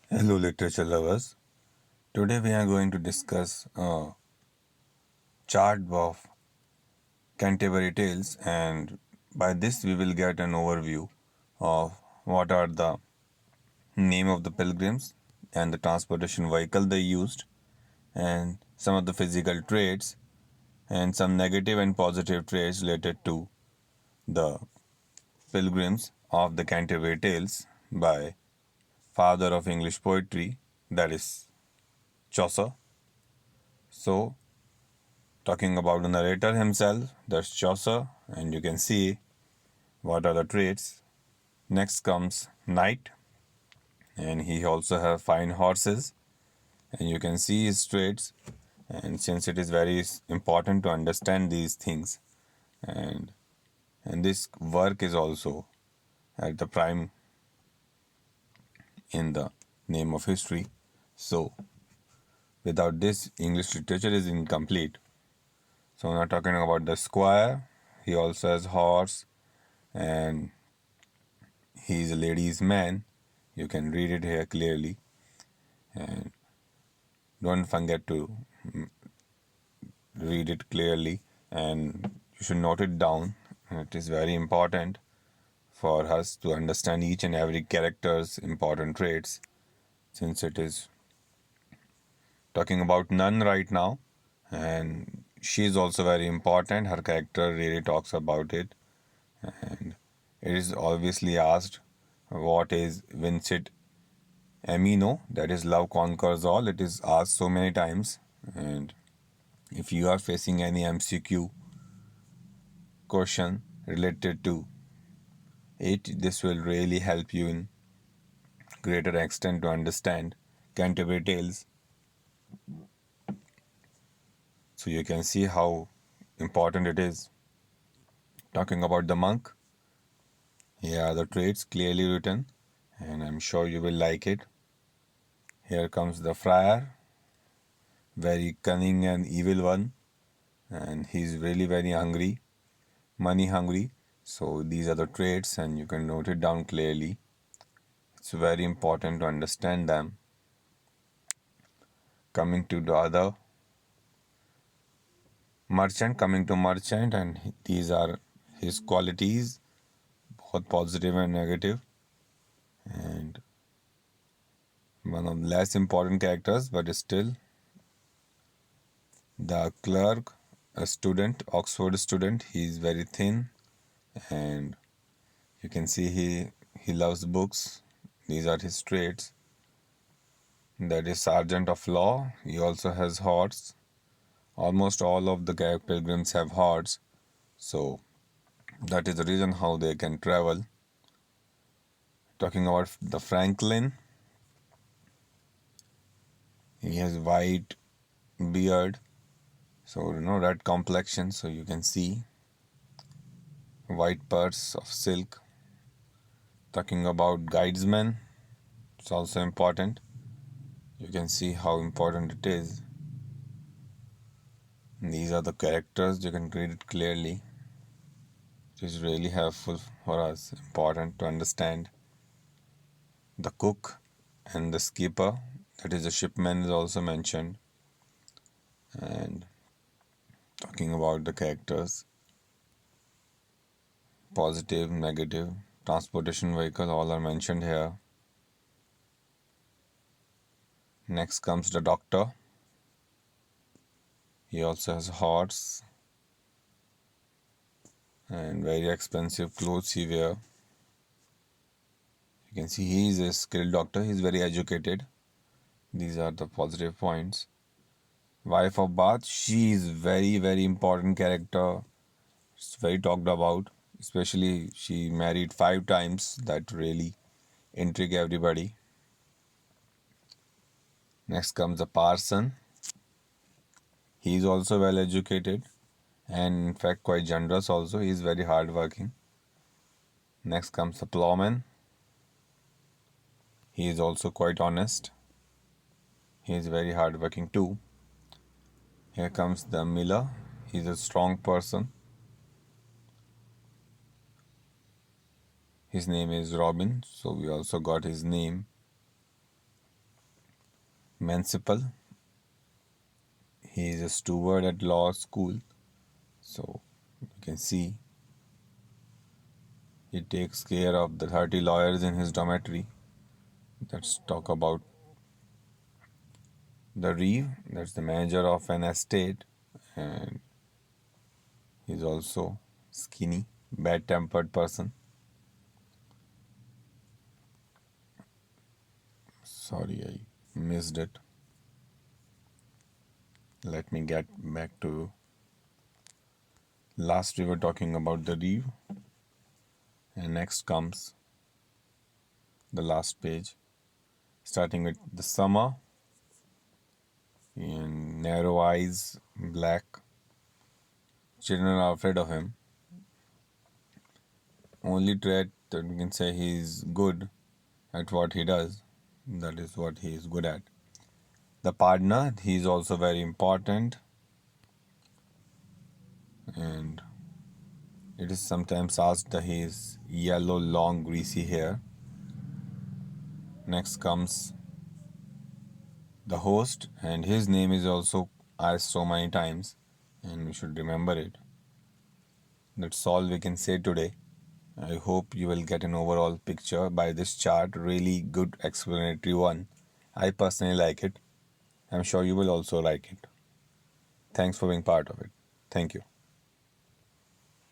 Hello, literature lovers. Today we are going to discuss a chart of Canterbury Tales, and by this we will get an overview of what are the name of the pilgrims and the transportation vehicle they used, and some of the physical traits and some negative and positive traits related to the pilgrims of the Canterbury Tales by father of English poetry, that is Chaucer. So talking about the narrator himself, that's Chaucer, and you can see what are the traits. Next comes Knight, and he also have fine horses, and you can see his traits. And since it is very important to understand these things, and this work is also at the prime in the name of history. So without this, English literature is incomplete. So now talking about the squire, he also has horse, and he's a ladies' man. You can read it here clearly. And don't forget to read it clearly, and you should note it down. It is very important for us to understand each and every character's important traits, since it is talking about Nun right now, and she is also very important. Her character really talks about it, and it is obviously asked what is Vincit Amino, that is love conquers all. It is asked so many times, and if you are facing any MCQ question related to it, this will really help you in greater extent to understand Canterbury Tales. So you can see how important it is. Talking about the monk, here are the traits clearly written, and I'm sure you will like it. Here comes the friar, very cunning and evil one, and he's really very hungry, money hungry. So these are the traits, and you can note it down clearly. It's very important to understand them. Coming to the other merchant, and these are his qualities, both positive and negative, and one of the less important characters, but still the clerk, a student, Oxford student. He is very thin, and you can see he loves books. These are his traits. That is sergeant of law. He also has horse. Almost all of the pilgrims have horse, so that is the reason how they can travel. Talking about the Franklin, he has white beard, so red complexion, so you can see white purse of silk. Talking about guidesman, it's also important. You can see how important it is. These are the characters, you can read it clearly. It is really helpful for us, important to understand. The cook and the skipper, that is the shipman, is also mentioned. And talking about the characters, positive, negative, transportation vehicle, all are mentioned here. Next comes the doctor. He also has horse and very expensive clothes he wear. You can see he is a skilled doctor. He is very educated. These are the positive points. Wife of Bath, she is very important character. It's very talked about. Especially she married 5 times. That really intrigue everybody. Next comes the parson. He is also well educated and in fact quite generous also. He is very hardworking. Next comes the plowman. He is also quite honest. He is very hardworking too. Here comes the miller. He is a strong person. His name is Robin, so we also got his name. Municipal, he is a steward at law school. So you can see he takes care of the 30 lawyers in his dormitory. Let's talk about the Reeve, that's the manager of an estate, and he's also skinny, bad-tempered person. Sorry, I missed it. Let me get back to last we were talking about the Reeve, and next comes the last page, starting with the summer in narrow eyes, black. Children are afraid of him. Only trait that we can say he's good at what he does. That is what he is good at. The partner, he is also very important, and it is sometimes asked that he is yellow, long, greasy hair. Next comes the host, and his name is also asked so many times, and we should remember it. That's all we can say today. I hope you will get an overall picture by this chart. Really good explanatory one. I personally like it. I'm sure you will also like it. Thanks for being part of it. Thank you.